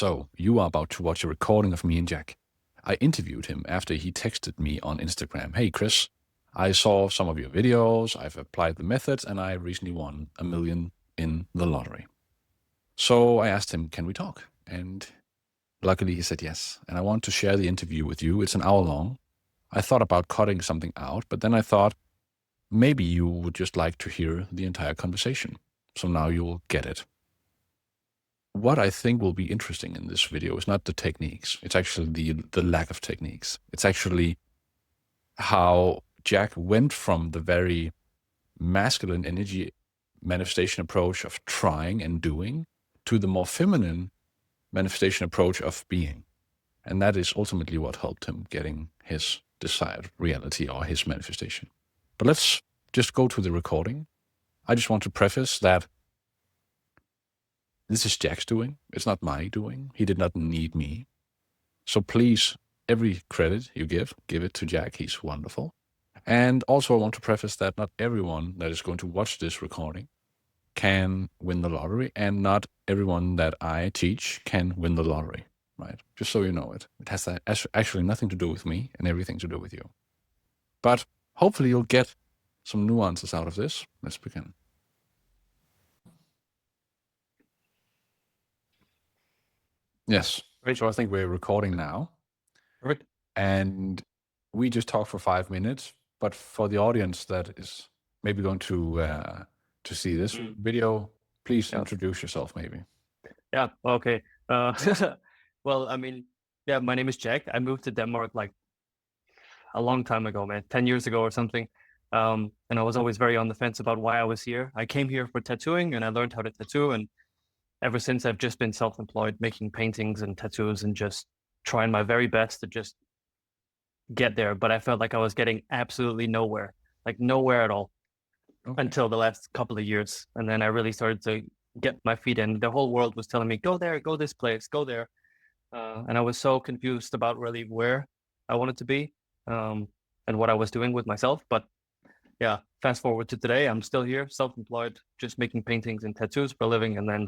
So, you are about to watch a recording of me and Jack. I interviewed him after he texted me on Instagram. Hey, Chris, I saw some of your videos, I've applied the methods, and I recently won $1 million in the lottery. So I asked him, can we talk? And luckily he said yes. And I want to share the interview with you. It's an hour long. I thought about cutting something out, but then I thought maybe you would just like to hear the entire conversation. So now you'll get it. What I think will be interesting in this video is not the techniques. It's actually the lack of techniques. It's actually how Jack went from the very masculine energy manifestation approach of trying and doing to the more feminine manifestation approach of being. And that is ultimately what helped him getting his desired reality or his manifestation. But let's just go to the recording. I just want to preface that this is Jack's doing. It's not my doing. He did not need me. So please, every credit you give it to Jack. He's wonderful. And also I want to preface that not everyone that is going to watch this recording can win the lottery, and not everyone that I teach can win the lottery, right? Just so you know it. It has actually nothing to do with me and everything to do with you. But hopefully you'll get some nuances out of this. Let's begin. Yes. Right. So I think we're recording now. Perfect. And we just talked for 5 minutes, but for the audience that is maybe going to see this video, please introduce yourself maybe. Yeah. Okay. Well, I mean, yeah, my name is Jack. I moved to Denmark like a long time ago, man, 10 years ago or something. And I was always very on the fence about why I was here. I came here for tattooing and I learned how to tattoo. And ever since, I've just been self-employed, making paintings and tattoos and just trying my very best to just get there. But I felt like I was getting absolutely nowhere, like nowhere at all, until the last couple of years. And then I really started to get my feet in. The whole world was telling me, go there, go this place, go there. And I was so confused about really where I wanted to be and what I was doing with myself. But yeah, fast forward to today, I'm still here, self-employed, just making paintings and tattoos for a living. And then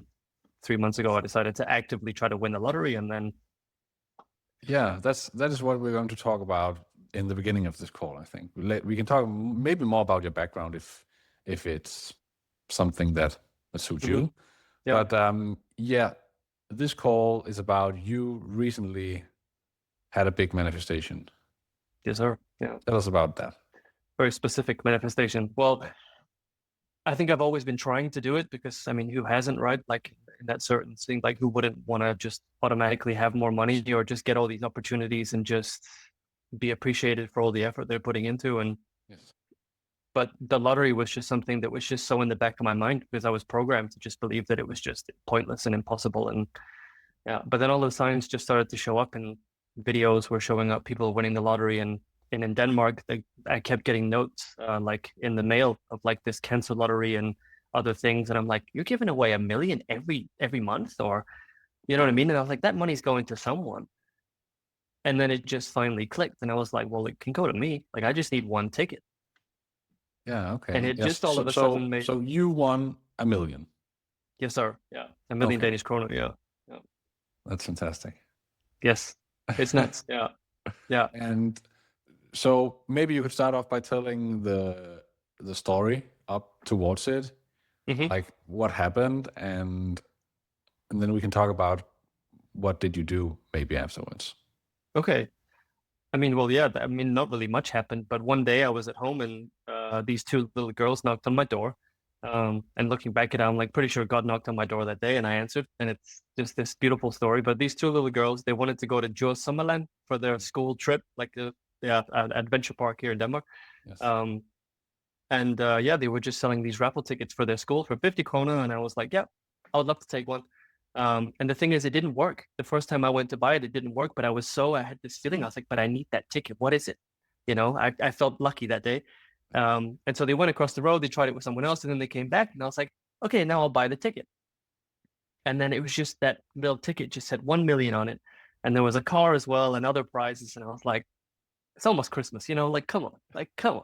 3 months ago, I decided to actively try to win the lottery. And then yeah, that is what we're going to talk about in the beginning of this call. I think we can talk maybe more about your background if it's something that suits you. Yeah. But yeah, this call is about you recently had a big manifestation. Yes, sir. Yeah. Tell us about that. Very specific manifestation. Well, I think I've always been trying to do it because, I mean, who hasn't, right? Like in that certain thing, like who wouldn't want to just automatically have more money or just get all these opportunities and just be appreciated for all the effort they're putting into. And Yes. but the lottery was just something that was just so in the back of my mind because I was programmed to just believe that it was just pointless and impossible. And yeah, but then all the signs just started to show up and videos were showing up, people winning the lottery. And in Denmark, I kept getting notes like in the mail of like this cancer lottery and other things. And I'm like, you're giving away $1 million every month, or you know what I mean? And I was like, that money's going to someone. And then it just finally clicked. And I was like, well, it can go to me. Like, I just need one ticket. Yeah, okay. And it Yes. just all of a sudden made. So you won $1 million. Yes, sir. Yeah. $1 million Okay. Danish kroner. Yeah. That's fantastic. Yes. It's nuts. Yeah. Yeah. And so maybe you could start off by telling the story up towards it, like what happened, and then we can talk about what did you do maybe afterwards. Okay. I mean, well, yeah, I mean, not really much happened, but one day I was at home and these two little girls knocked on my door. And looking back at it, I'm like pretty sure God knocked on my door that day and I answered. And it's just this beautiful story. But these two little girls, they wanted to go to Djurs Sommerland for their school trip, like the adventure park here in Denmark. Yes. Yeah, they were just selling these raffle tickets for their school for 50 kroner. And I was like, yeah, I would love to take one. And the thing is, it didn't work. The first time I went to buy it, it didn't work. But I had this feeling. I was like, but I need that ticket. What is it? You know, I felt lucky that day. And so they went across the road. They tried it with someone else, and then they came back. And I was like, okay, now I'll buy the ticket. And then it was just that little ticket just said 1 million on it, and there was a car as well and other prizes. And I was like, it's almost Christmas, you know? Like, come on,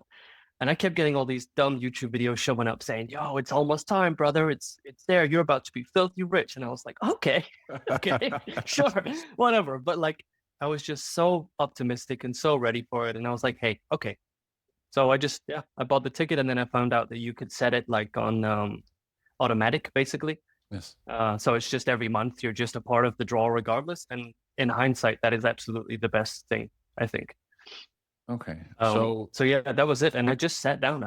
And I kept getting all these dumb YouTube videos showing up saying, yo, it's almost time, brother. It's there. You're about to be filthy rich. And I was like, okay, okay, sure, whatever. But like, I was just so optimistic and so ready for it. And I was like, hey, okay. So I bought the ticket, and then I found out that you could set it like on automatic, basically. Yes. So it's just every month you're just a part of the draw regardless. And in hindsight, that is absolutely the best thing, I think. Okay. So yeah, that was it. And I just sat down.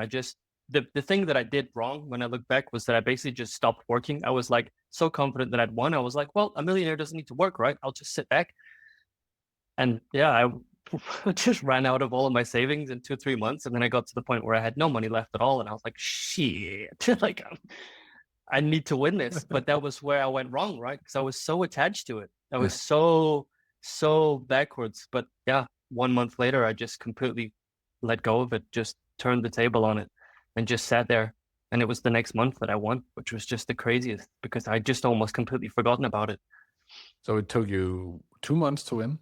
The thing that I did wrong when I look back was that I basically just stopped working. I was like so confident that I'd won. I was like, well, a millionaire doesn't need to work, right? I'll just sit back. And yeah, I just ran out of all of my savings in 2 or 3 months. And then I got to the point where I had no money left at all. And I was like, shit, like I need to win this. But that was where I went wrong, right? Because I was so attached to it. I was so backwards. But yeah, 1 month later, I just completely let go of it, just turned the table on it and just sat there. And it was the next month that I won, which was just the craziest because I just almost completely forgotten about it. So it took you 2 months to win?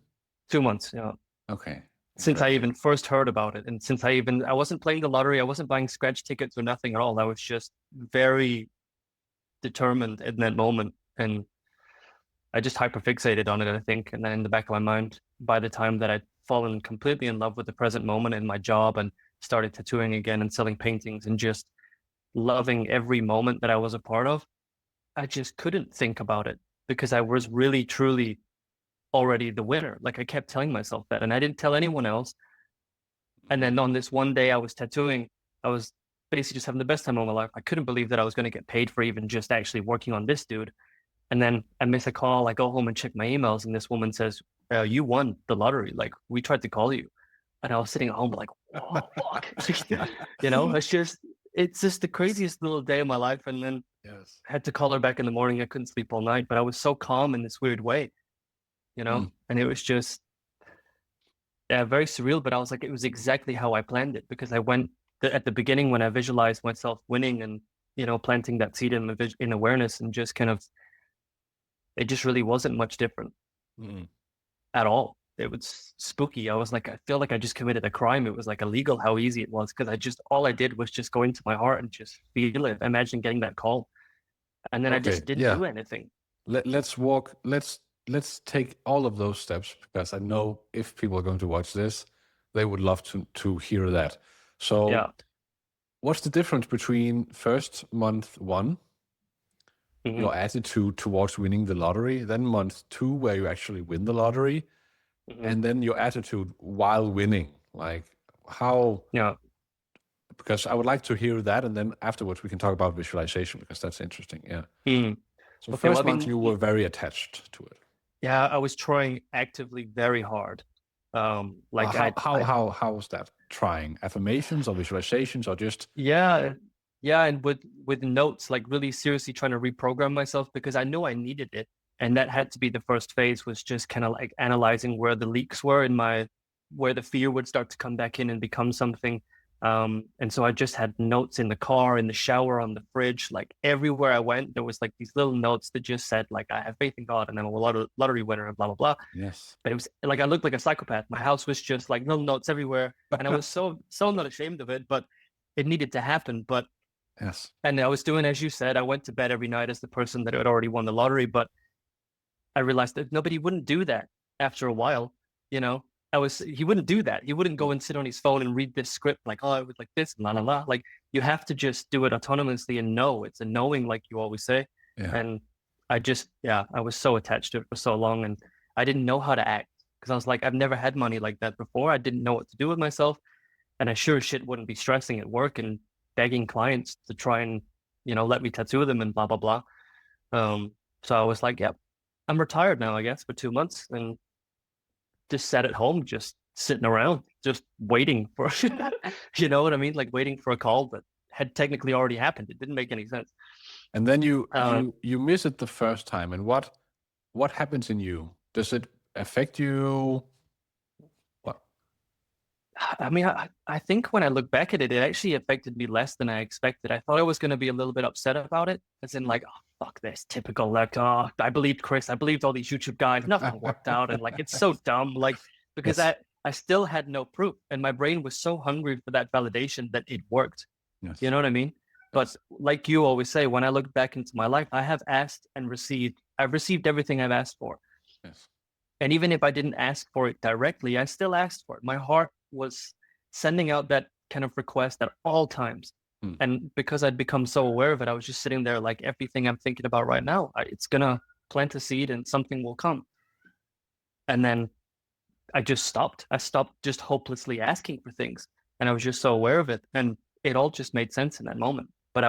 2 months, yeah. Okay. Since I even first heard about it. And since I wasn't playing the lottery, I wasn't buying scratch tickets or nothing at all. I was just very determined in that moment. And I just hyperfixated on it, I think. And then in the back of my mind, by the time that I'd fallen completely in love with the present moment in my job and started tattooing again and selling paintings and just loving every moment that I was a part of, I just couldn't think about it because I was really, truly already the winner. Like I kept telling myself that, and I didn't tell anyone else. And then on this one day I was tattooing, I was basically just having the best time of my life. I couldn't believe that I was going to get paid for even just actually working on this dude. And then I miss a call. I go home and check my emails, and this woman says, you won the lottery. Like, we tried to call you. And I was sitting at home like, oh, fuck. It's just the craziest little day of my life. And then Yes. I had to call her back in the morning. I couldn't sleep all night, but I was so calm in this weird way, and it was just very surreal. But I was like, it was exactly how I planned it because I went at the beginning when I visualized myself winning and, planting that seed in awareness and just kind of, it just really wasn't much different at all. It was spooky. I was like, I feel like I just committed a crime. It was like illegal how easy it was because all I did was just go into my heart and just feel it. Imagine getting that call. And then I just didn't do anything. Let's take all of those steps because I know if people are going to watch this, they would love to hear that. So what's the difference between first month 1, your attitude towards winning the lottery, then month 2, where you actually win the lottery, and then your attitude while winning? Like how? Yeah. Because I would like to hear that, and then afterwards we can talk about visualization because that's interesting. Yeah. So first month you were very attached to it. Yeah, I was trying actively very hard. How was that? Trying affirmations or visualizations or just and with notes, like really seriously trying to reprogram myself because I knew I needed it, and that had to be the first phase. Was just kind of like analyzing where the leaks were where the fear would start to come back in and become something. And so I just had notes in the car, in the shower, on the fridge, like everywhere I went, there was like these little notes that just said like, I have faith in God and I'm a lottery winner and blah, blah, blah. Yes. But it was like, I looked like a psychopath. My house was just like little notes everywhere. And I was so not ashamed of it, but it needed to happen. But yes. And I was doing, as you said, I went to bed every night as the person that had already won the lottery, but I realized that nobody wouldn't do that after a while, he wouldn't do that. He wouldn't go and sit on his phone and read this script like, oh, it was like this, la la la. Like you have to just do it autonomously and know. It's a knowing, like you always say. Yeah. And I was so attached to it for so long, and I didn't know how to act because I was like, I've never had money like that before. I didn't know what to do with myself, and I sure as shit wouldn't be stressing at work and begging clients to try and let me tattoo them and blah blah blah. So I was like, yep, I'm retired now, I guess, for 2 months, and just sat at home, just sitting around, just waiting for, you know what I mean? Like waiting for a call that had technically already happened. It didn't make any sense. And then you miss it the first time. And what happens in you? Does it affect you? What? I mean, I think when I look back at it, it actually affected me less than I expected. I thought I was going to be a little bit upset about it, as in like, oh, fuck this, typical, like, oh, I believed Chris, I believed all these YouTube guys, nothing worked out, and like, it's so dumb, like, because Yes. I still had no proof, and my brain was so hungry for that validation that it worked. Yes. You know what I mean? But like you always say, when I look back into my life, I have asked and received. I've received everything I've asked for. Yes. And even if I didn't ask for it directly, I still asked for it. My heart was sending out that kind of request at all times. And because I'd become so aware of it, I was just sitting there like everything I'm thinking about right now, it's going to plant a seed and something will come. And then I just stopped. I stopped just hopelessly asking for things. And I was just so aware of it. And it all just made sense in that moment. But I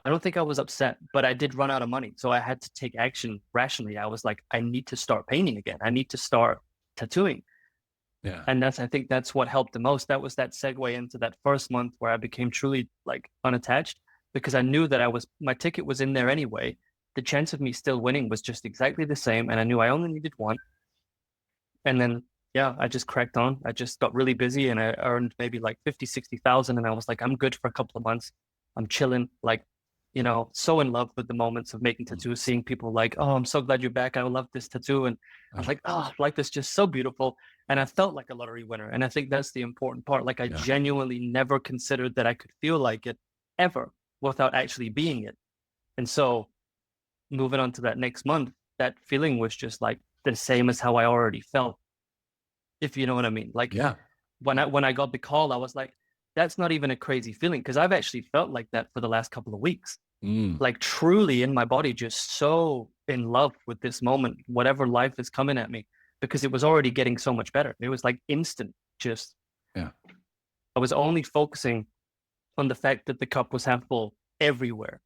don't think I was upset, but I did run out of money. So I had to take action rationally. I was like, I need to start painting again. I need to start tattooing. Yeah. And I think that's what helped the most. That was that segue into that first month where I became truly like unattached, because I knew that my ticket was in there anyway. The chance of me still winning was just exactly the same. And I knew I only needed one. And then, yeah, I just cracked on. I just got really busy and I earned maybe like 50, 60,000. And I was like, I'm good for a couple of months. I'm chilling, like, so in love with the moments of making tattoos, seeing people like, oh, I'm so glad you're back. I love this tattoo. And I was like, oh, like this just so beautiful. And I felt like a lottery winner. And I think that's the important part. Like I genuinely never considered that I could feel like it ever without actually being it. And so moving on to that next month, that feeling was just like the same as how I already felt, if you know what I mean. Like when I got the call, I was like, that's not even a crazy feeling, because I've actually felt like that for the last couple of weeks. Like truly in my body, just so in love with this moment, whatever life is coming at me, because it was already getting so much better. It was like instant, just I was only focusing on the fact that the cup was half full everywhere.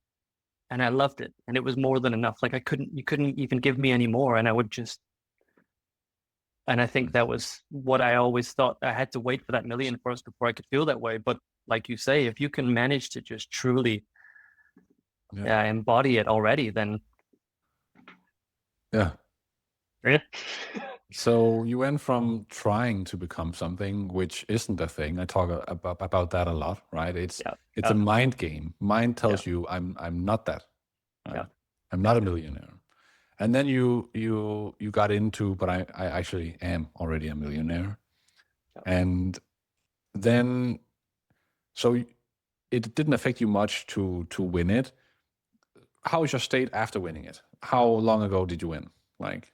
And I loved it. And it was more than enough. Like you couldn't even give me any more. And I think that was what I always thought. I had to wait for that million first before I could feel that way. But like you say, if you can manage to just truly embody it already, then yeah. So you went from trying to become something which isn't a thing. I talk about that a lot, right? It's a mind game. Mind tells you I'm not that. Right? I'm not a millionaire. And then you got into, but I actually am already a millionaire. And then so it didn't affect you much to win it. How is your state after winning it? How long ago did you win? Like,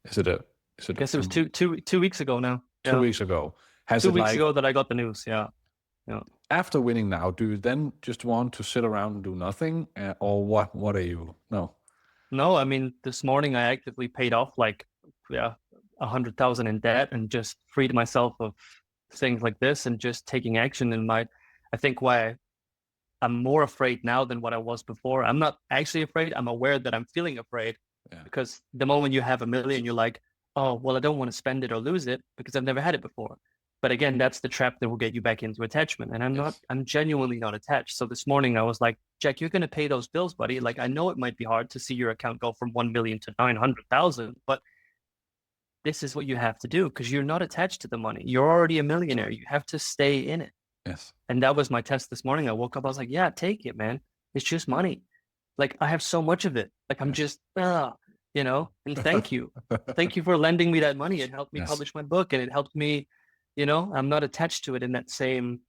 is it I guess it was two weeks ago now. 2 weeks ago. Has 2 it weeks like ago that I got the news. Yeah. after winning now, do you then just want to sit around and do nothing, or what? What are you? No. No, I mean, this morning I actively paid off like 100,000 in debt and just freed myself of things like this and just taking action in my. I think why I'm more afraid now than what I was before. I'm not actually afraid. I'm aware that I'm feeling afraid because the moment you have a million, you're like, oh, well, I don't want to spend it or lose it because I've never had it before. But again, that's the trap that will get you back into attachment. And I'm genuinely not attached. So this morning I was like, Jack, you're going to pay those bills, buddy. Like, I know it might be hard to see your account go from 1 million to 900,000, but this is what you have to do because you're not attached to the money. You're already a millionaire. You have to stay in it. Yes. And that was my test this morning. I woke up, I was like, yeah, take it, man. It's just money. Like, I have so much of it. Like, I'm just, and thank you. Thank you for lending me that money. It helped me publish my book and it helped me, I'm not attached to it in that same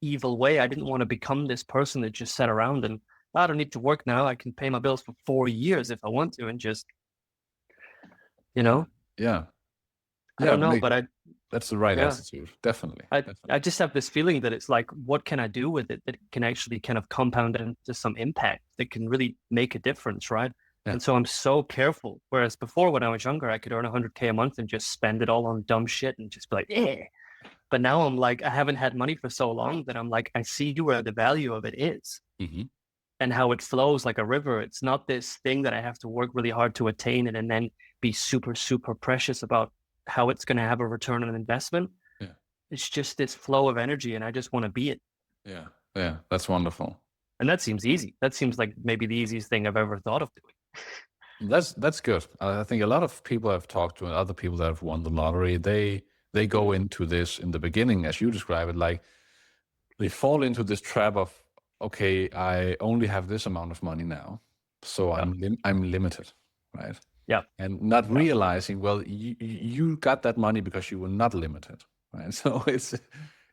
evil way. I didn't want to become this person that just sat around and I don't need to work now. I can pay my bills for 4 years if I want to and just, Yeah. I don't know, but that's the right attitude. Definitely. I just have this feeling that it's like, what can I do with it that can actually kind of compound into some impact that can really make a difference, right? Yeah. And so I'm so careful. Whereas before, when I was younger, I could earn 100K a month and just spend it all on dumb shit and just be like, yeah. But now I'm like, I haven't had money for so long that I'm like, I see where the value of it is and how it flows like a river. It's not this thing that I have to work really hard to attain and then be super, super precious about how it's going to have a return on investment. Yeah. It's just this flow of energy and I just want to be it. Yeah. Yeah. That's wonderful. And that seems easy. That seems like maybe the easiest thing I've ever thought of doing. That's good. I think a lot of people I've talked to and other people that have won the lottery, they go into this in the beginning, as you describe it, like they fall into this trap of, okay, I only have this amount of money now. So I'm limited, right? Yeah. and not Yeah. realizing, well, you got that money because you were not limited, right? So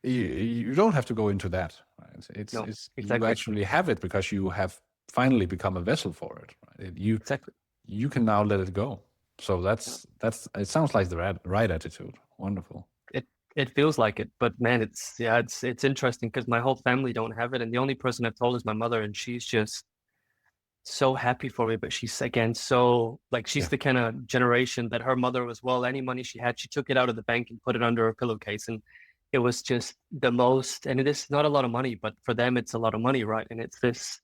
you don't have to go into that, right? No, You exactly. actually have it because you have finally become a vessel for it, right? Exactly. You can now let it go. So Yeah. it sounds like the right attitude. Wonderful. It it feels like it, but man, it's interesting because my whole family don't have it, and the only person I've told is my mother, and she's just so happy for me. But she's again so like she's Yeah. the kind of generation that her mother was, well, any money she had, she took it out of the bank and put it under her pillowcase, and it was just the most. And it is not a lot of money, but for them, it's a lot of money, right? And it's this.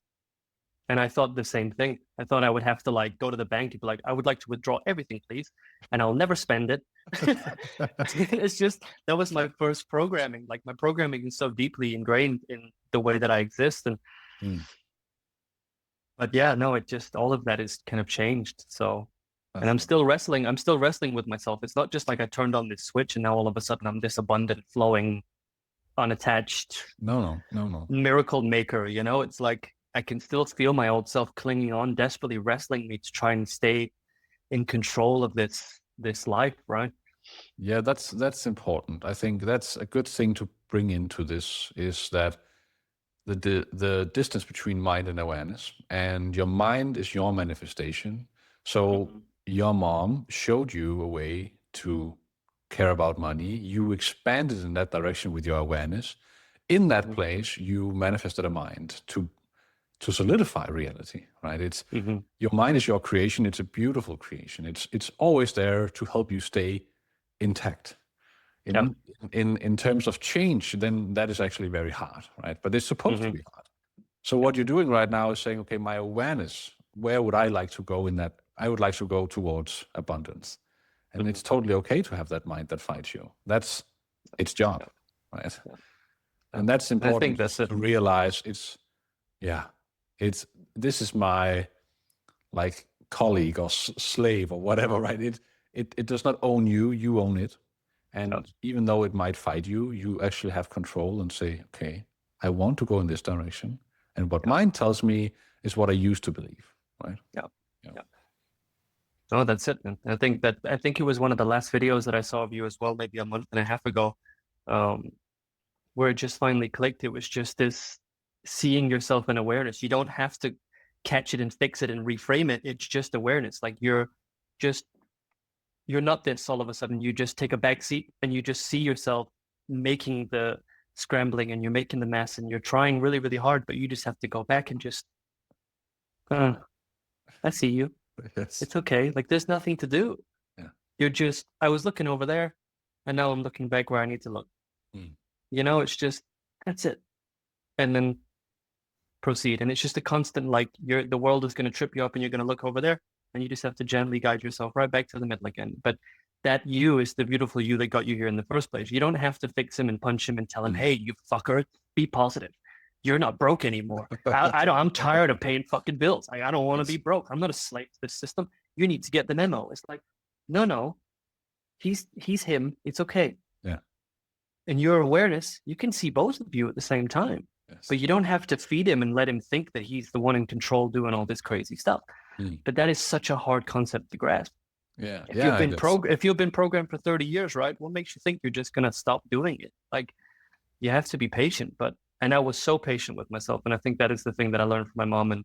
And I thought the same thing. I thought I would have to like go to the bank and be like, I would like to withdraw everything, please, and I'll never spend it. It's just that was my first programming. Like my programming is so deeply ingrained in the way that I exist. And Mm, but yeah, no, it just all of that is kind of changed. So and that's I'm what. still wrestling. I'm still wrestling with myself. It's not just like I turned on this switch and now all of a sudden I'm this abundant, flowing, unattached No. miracle maker, you know? It's like I can still feel my old self clinging on, desperately wrestling me to try and stay in control of this life, right? Yeah, that's important. I think that's a good thing to bring into this is that the distance between mind and awareness, and your mind is your manifestation. So Hmm. your mom showed you a way to care about money. You expanded in that direction with your awareness. In that Hmm. place, you manifested a mind to solidify reality, right? It's Hmm. your mind is your creation. It's a beautiful creation. It's always there to help you stay intact. Yeah. In terms of change, then that is actually very hard, right? But it's supposed to Hmm. be hard. So what you're doing right now is saying, okay, my awareness, where would I like to go in that? I would like to go towards abundance. And Hmm. it's totally okay to have that mind that fights you. That's its job, Yeah. right? Yeah. Yeah. And that's And I think important that's it. to realize yeah, it's, this is my like colleague or slave or whatever, right? It does not own you, you own it. Yeah. And even though it might fight you, you actually have control and say, okay, I want to go in this direction. And what Yeah. mind tells me is what I used to believe, right? Yeah. Yeah. Yeah. No, that's it. And I think it was one of the last videos that I saw of you as well, maybe a month and a half ago, um, where it just finally clicked. It was just this seeing yourself in awareness. You don't have to catch it and fix it and reframe it. It's just awareness. Like just you're not this all of a sudden. You just take a back seat and you just see yourself making the scrambling and you're making the mess and you're trying really, really hard, but you just have to go back and just, I see you. Yes. It's okay. Like there's nothing to do. Yeah. You're just, I was looking over there and now I'm looking back where I need to look. Mm. You know, it's just, that's it. And then proceed. And it's just a constant, like the world is going to trip you up and you're going to look over there and you just have to gently guide yourself right back to the middle again. But that you is the beautiful you that got you here in the first place. You don't have to fix him and punch him and tell him, Mm. hey, you fucker, be positive. You're not broke anymore. I don't, I'm tired of paying fucking bills. I don't want to be Yes. broke. I'm not a slave to this system. You need to get the memo. It's like, no, he's him. It's okay. Yeah. In your awareness, you can see both of you at the same time, Yes. but you don't have to feed him and let him think that he's the one in control doing all this crazy stuff. Mm. But that is such a hard concept to grasp. Yeah. If you've Yeah. been That's if you've been programmed for 30 years, right? What makes you think you're just gonna stop doing it? Like you have to be patient, and I was so patient with myself. And I think that is the thing that I learned from my mom and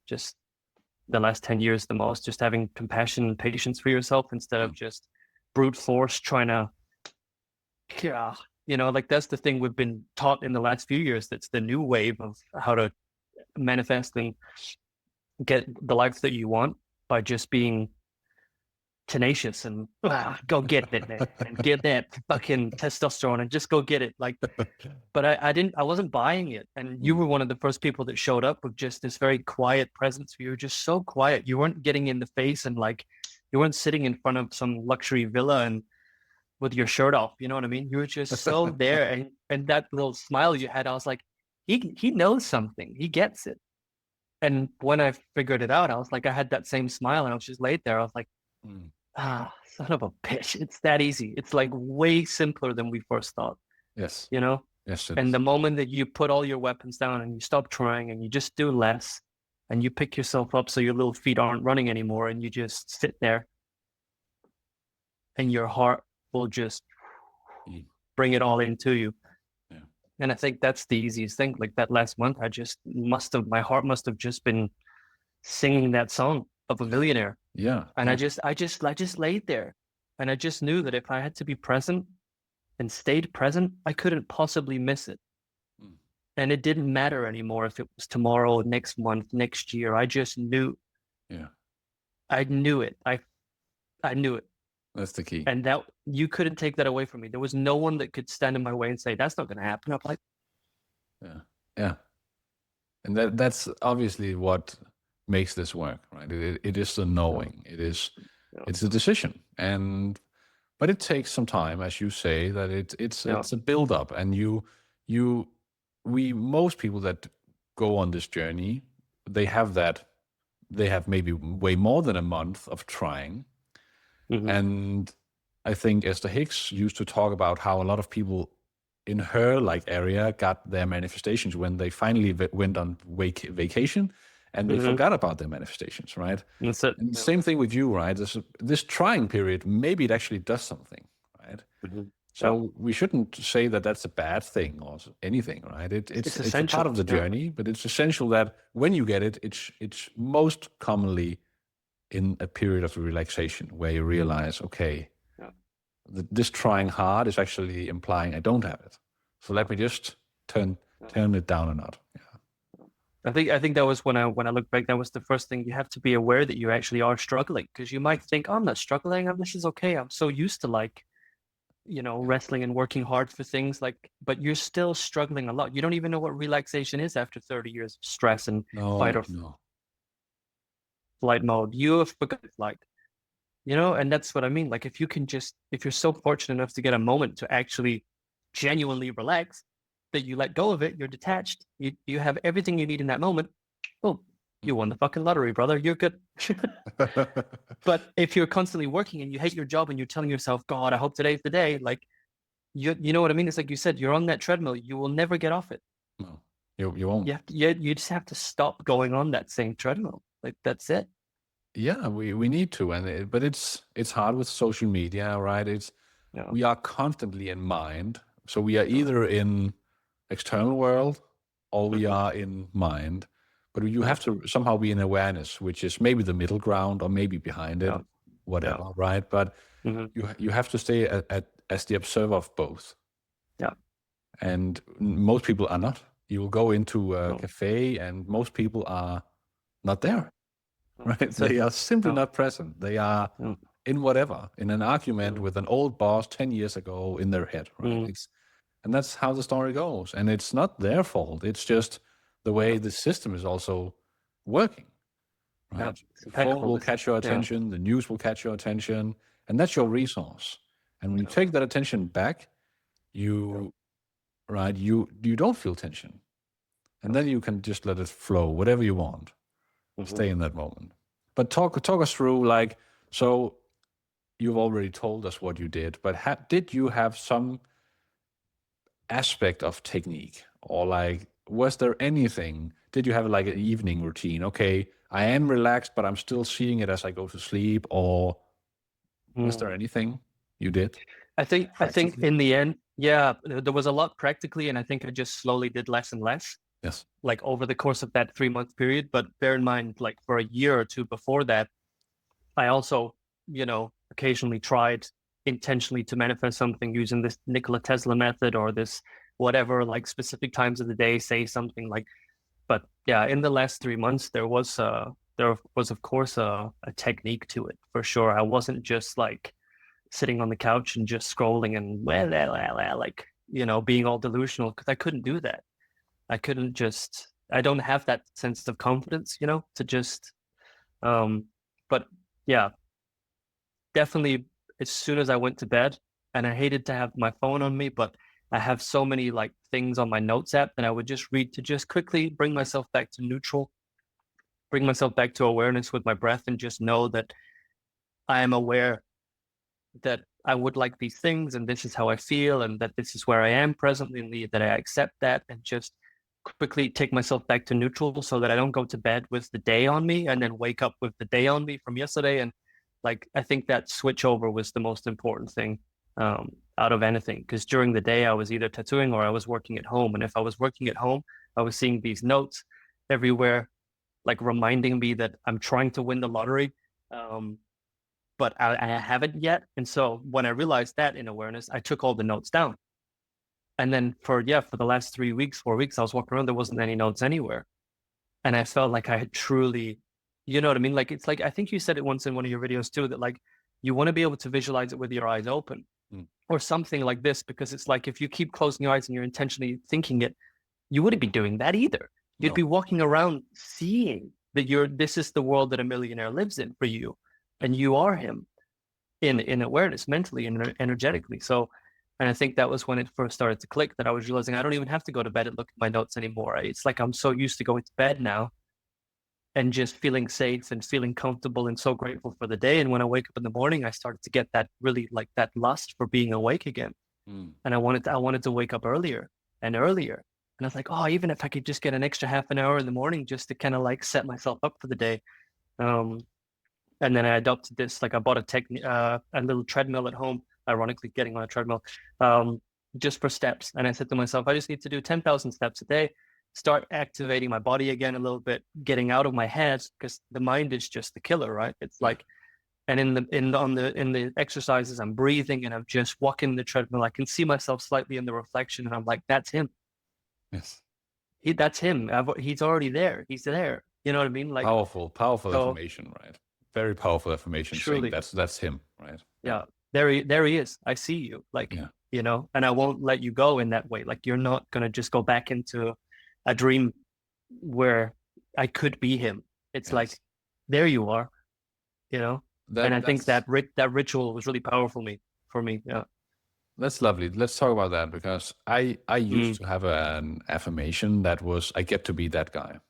just the last 10 years the most, just having compassion and patience for yourself instead yeah. of just brute force trying to, yeah, like that's the thing we've been taught in the last few years. That's the new wave of how to manifest and get the life that you want by just being tenacious and go get it, man, and get that fucking testosterone and just go get it. Like, but I wasn't buying it. And you Mm. were one of the first people that showed up with just this very quiet presence. You were just so quiet. You weren't getting in the face and like, you weren't sitting in front of some luxury villa and with your shirt off. You know what I mean? You were just so there. And that little smile you had, I was like, he knows something. He gets it. And when I figured it out, I was like, I had that same smile and I was just laid there. I was like, Mm. son of a bitch. It's that easy. It's like way simpler than we first thought, Yes. you know? Yes, it And is. the moment that you put all your weapons down and you stop trying and you just do less and you pick yourself up so your little feet aren't running anymore, and you just sit there, and your heart will just Mm. bring it all into you. Yeah. And I think that's the easiest thing. Like that last month, my heart must have just been singing that song of a millionaire. Yeah. And Yeah. I just laid there, and I just knew that if I had to be present and stayed present, I couldn't possibly miss it. Mm. And it didn't matter anymore if it was tomorrow, next month, next year. I just knew. Yeah. I knew it. I knew it. That's the key. And that you couldn't take that away from me. There was no one that could stand in my way and say, that's not going to happen. I'm like, Yeah. Yeah. And that's obviously what makes this work, right? It is the no, knowing. no, It's a decision. But it takes some time, as you say, that no. it's a build up, and you we most people that go on this journey, they have maybe way more than a month of trying. Mm-hmm. And I think Esther Hicks used to talk about how a lot of people in her like area got their manifestations when they finally went on vacation, and they Mm-hmm. forgot about their manifestations, right? That's it. And Yeah. same thing with you, right? This trying period, maybe it actually does something, right? Mm-hmm. Yeah. So we shouldn't say that that's a bad thing or anything, right? It's It's a part essential. of the Yeah. journey, but it's essential that when you get it, it's most commonly in a period of relaxation where you realize, okay, Yeah. this trying hard is actually implying I don't have it. So let me just turn it down a notch. Yeah. I think that was when I look back, that was the first thing. You have to be aware that you actually are struggling, because you might think, oh, I'm not struggling. This is okay. I'm so used to like, wrestling and working hard for things like, but you're still struggling a lot. You don't even know what relaxation is after 30 years of stress and fight No, or no. flight mode. You have forgotten, like, and that's what I mean. Like, if you're so fortunate enough to get a moment to actually genuinely relax, that you let go of it, you're detached, you have everything you need in that moment. Oh, you won the fucking lottery, brother. You're good. But if you're constantly working and you hate your job and you're telling yourself, God, I hope today's the day, like, you know what I mean? It's like you said, you're on that treadmill. You will never get off it. No, you won't. You just have to stop going on that same treadmill. Like, that's it. Yeah, we need to, but it's hard with social media, right? Yeah. We are constantly in mind, so we are either in external world or we Mhm. are in mind, but you Yeah. have to somehow be in awareness, which is maybe the middle ground or maybe behind it, Yeah. Yeah. whatever, right? But Hmm. you have to stay as the observer of both, Yeah. and most people are not. You will go into a No. cafe, and most people are not there. No. Right? That's it. They are simply No. not present. They are No. in whatever, in an argument Mm. with an old boss 10 years ago in their head, right? Mm. And that's how the story goes. And it's not their fault. It's just the way Yeah. the system is also working, Yeah. right? It's The phone impeccable. will catch your Yeah. attention, the news will catch your attention, and that's your resource. And when you Yeah. take that attention back, Yeah. you, right, you don't feel tension. And Yeah. then you can just let it flow, whatever you want. Hmm. Stay in that moment. But talk us through, like, so you've already told us what you did, but did you have some aspect of technique, or like, was there anything? Did you have like an evening routine? Okay, I am relaxed, but I'm still seeing it as I go to sleep. Or was Mm. there anything you did I think practically? in the end, yeah, there was a lot practically, and I think I just slowly did less and less, Yes. like over the course of that 3 month period. But bear in mind, like for a year or two before that, I also, occasionally tried intentionally to manifest something using this Nikola Tesla method or this whatever, like specific times of the day, say something like. But yeah, in the last 3 months, there was of course a technique to it for sure. I wasn't just like sitting on the couch and just scrolling and like, being all delusional, because I couldn't do that. I don't have that sense of confidence, to just um but yeah, definitely as soon as I went to bed, and I hated to have my phone on me, but I have so many like things on my notes app that I would just read to just quickly bring myself back to neutral, bring myself back to awareness with my breath, and just know that I am aware that I would like these things, and this is how I feel, and that this is where I am presently, and that I accept that, and just quickly take myself back to neutral so that I don't go to bed with the day on me and then wake up with the day on me from yesterday. And like, I think that switch over was the most important thing out of anything. Because during the day, I was either tattooing or I was working at home. And if I was working at home, I was seeing these notes everywhere, like reminding me that I'm trying to win the lottery. But I haven't yet. And so when I realized that in awareness, I took all the notes down. And then for the last 3 weeks, 4 weeks, I was walking around, there wasn't any notes anywhere. And I felt like I had truly, you know what I mean? Like, it's like, I think you said it once in one of your videos too, that like, you want to be able to visualize it with your eyes open or something like this, because it's like, if you keep closing your eyes and you're intentionally thinking it, you wouldn't be doing that either. You'd No. be walking around seeing that this is the world that a millionaire lives in for you. And you are him in awareness, mentally and energetically. So, and I think that was when it first started to click, that I was realizing I don't even have to go to bed and look at my notes anymore. It's like I'm so used to going to bed now and just feeling safe and feeling comfortable and so grateful for the day. And when I wake up in the morning, I started to get that really like that lust for being awake again. And I wanted to wake up earlier and earlier. And I was like, oh, even if I could just get an extra half an hour in the morning just to kind of like set myself up for the day. And then I adopted this, like I bought a little treadmill at home, ironically getting on a treadmill, just for steps. And I said to myself, I just need to do 10,000 steps a day, start activating my body again a little bit, getting out of my head, because the mind is just the killer, right? It's like, and in the exercises, I'm breathing and I'm just walking the treadmill. I can see myself slightly in the reflection, and I'm like, that's him. Yes. That's him. He's already there. He's there. You know what I mean? Like, Powerful so affirmation, right? Very powerful affirmation saying truly, that's him, right? yeah, there he is. I see you, like, Yeah. you know, and I won't let you go in that way. Like, you're not gonna just go back into a dream where I could be him. It's like, Yes. there you are, you know. And I think That's that ritual was really powerful for me. Yeah. that's lovely. Let's talk about that because I used Mm, to have an affirmation that was I get to be that guy. And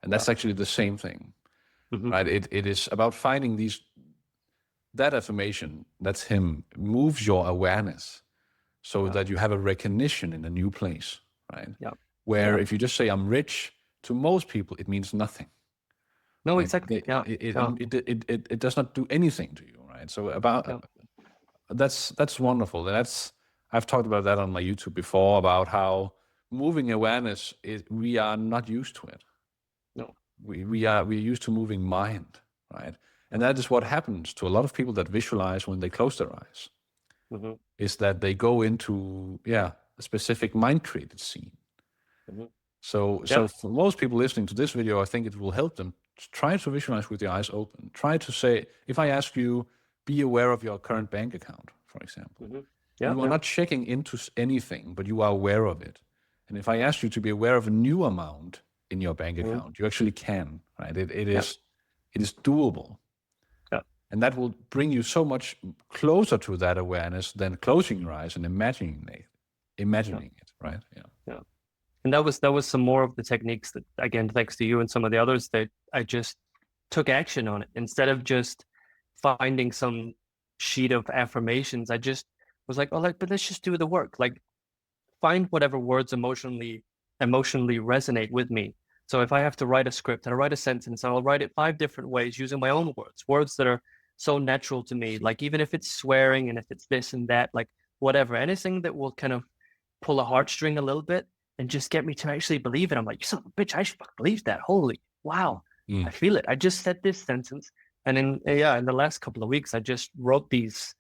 yeah. that's actually the same thing, Hmm. right? It is about finding that affirmation, that's him, moves your awareness so Yeah. that you have a recognition in a new place, right? Yeah. Where Yeah. if you just say I'm rich, to most people it means nothing. No, Right? exactly. Yeah. Yeah. It does not do anything to you, right? So Yeah. that's wonderful. I've talked about that on my YouTube before about how moving awareness is we are not used to it. No. We're used to moving mind, right? And Yeah. that is what happens to a lot of people that visualize when they close their eyes, Hmm. is that they go into a specific mind created scene. Hmm. So Yeah. for most people listening to this video, I think it will help them to try to visualize with your eyes open. Try to say, if I ask you, be aware of your current bank account, for example. Hmm. Yeah. You are Yeah. not checking into anything, but you are aware of it. And if I ask you to be aware of a new amount in your bank Hmm. account, you actually can, right? Yeah. It is doable. Yeah. And that will bring you so much closer to that awareness than closing your eyes and Yeah. imagining it, right? Yeah. Yeah. And that was some more of the techniques that, again, thanks to you and some of the others, that I just took action on it instead of just finding some sheet of affirmations. I just was like, oh, like, but let's just do the work. Like, find whatever words emotionally resonate with me. So if I have to write a script and I write a sentence, I'll write it 5 different ways using my own words that are so natural to me. Like, even if it's swearing and if it's this and that, like whatever, anything that will kind of pull a heartstring a little bit and just get me to actually believe it. I'm like, you son of a bitch, I should fucking believe that. Holy wow. I Mm. feel it. I just said this sentence. And in the last couple of weeks, I just wrote these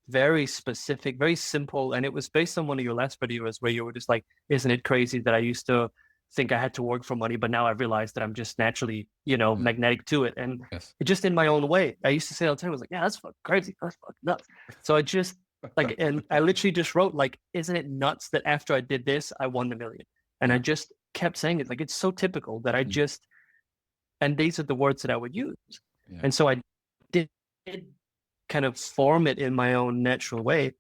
very specific, very simple. And it was based on one of your last videos where you were just like, isn't it crazy that I used to think I had to work for money, but now I realized that I'm just naturally, Yeah. magnetic to it. And Yes. it just in my own way. I used to say all the time, I was like, yeah, that's fucking crazy. That's fucking nuts. So I just like, and I literally just wrote like, isn't it nuts that after I did this, I won the million? And I just kept saying it. Like, it's so typical that I Mm. just, and these are the words that I would use. Yeah. And so I did kind of form it in my own natural way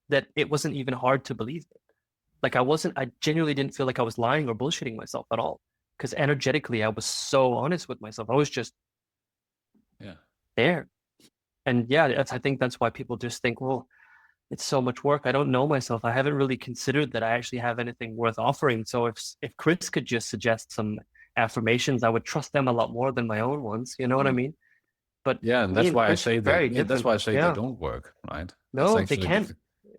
that it wasn't even hard to believe it. Like, I genuinely didn't feel like I was lying or bullshitting myself at all. Because energetically, I was so honest with myself. I was just Yeah. there. And yeah, I think that's why people just think, well, it's so much work. I don't know myself. I haven't really considered that I actually have anything worth offering. So if Chris could just suggest some affirmations, I would trust them a lot more than my own ones. You know what I Mm. mean? But Yeah, and me that's and why I Chris are say very that's different. why I say they Yeah. don't work, right? That's No, they actually can't.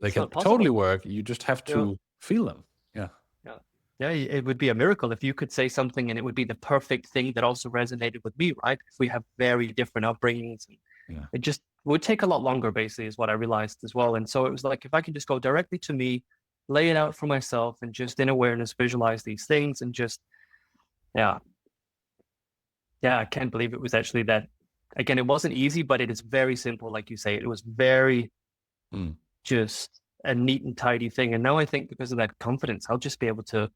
they It's can not totally possible. work. You just have Yeah. to feel them. Yeah. Yeah. Yeah, it would be a miracle if you could say something and it would be the perfect thing that also resonated with me, right? If we have very different upbringings, Yeah. it just would take a lot longer, basically, is what I realized as well. And so it was like, if I can just go directly to me, lay it out for myself, and just in awareness visualize these things and just, yeah, yeah, I can't believe it was actually that. Again, it wasn't easy, but it is very simple, like you say. It was very Mm. just a neat and tidy thing. And now I think because of that confidence, I'll just be able to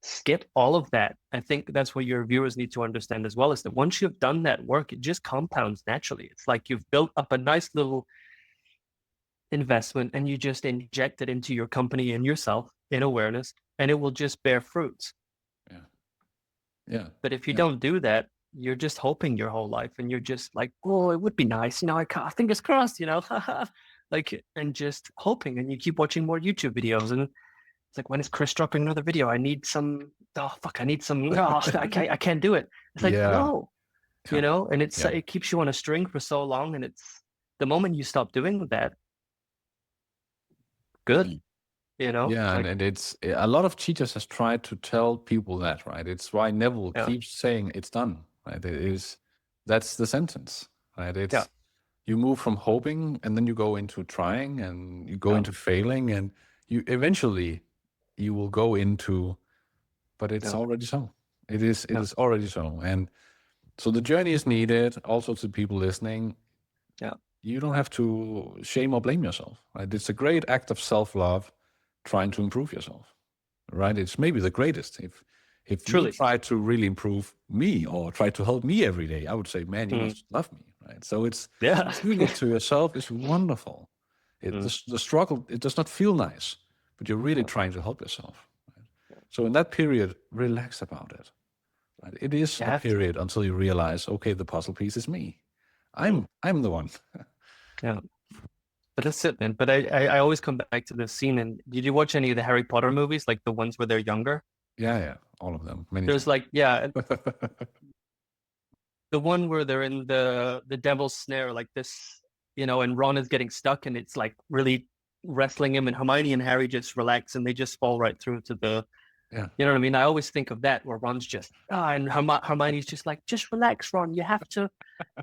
skip all of that. I think that's what your viewers need to understand as well, is that once you've done that work, it just compounds naturally. It's like you've built up a nice little investment and you just inject it into your company and yourself in awareness, and it will just bear fruits. Yeah. Yeah. But if you Yeah. don't do that, you're just hoping your whole life, and you're just like, oh, it would be nice, I can't, fingers crossed, like, and just hoping, and you keep watching more YouTube videos, and it's like, when is Chris dropping another video? I need some. Oh fuck! I need some. Oh, I can't do it. It's like, Yeah. no, Yeah. and Yeah. it keeps you on a string for so long, and it's the moment you stop doing that, good. Mm. It's Yeah, like, and it's a lot of teachers has tried to tell people that, right? It's why Neville yeah, keeps saying it's done, right? That's the sentence, right? yeah, It's you move from hoping and then you go into trying and you go yeah, into failing and you eventually you will go into, but it's yeah, already so. It yeah, is already so. And so the journey is needed also to people listening. yeah, You don't have to shame or blame yourself, right? It's a great act of self-love trying to improve yourself, right? It's maybe the greatest. If you truly, try to really improve me or try to help me every day, I would say, man, you mm, must love me, right? So it's yeah, doing it to yourself is wonderful. mm, The struggle, it does not feel nice, but you're really yeah, trying to help yourself. Right? So in that period, relax about it. Right? It is you a have to, period until you realize, okay, the puzzle piece is me. mm, I'm the one. yeah. But that's it, man. But I always come back to this scene. And did you watch any of the Harry Potter movies, like the ones where they're younger? Yeah, yeah, all of them, many There's times. like, yeah, the one where they're in the devil's snare, like this, and Ron is getting stuck, and it's like really wrestling him, and Hermione and Harry just relax, and they just fall right through to the, Yeah. you know what I mean? I always think of that, where Ron's just, and Hermione's just like, just relax, Ron. You have to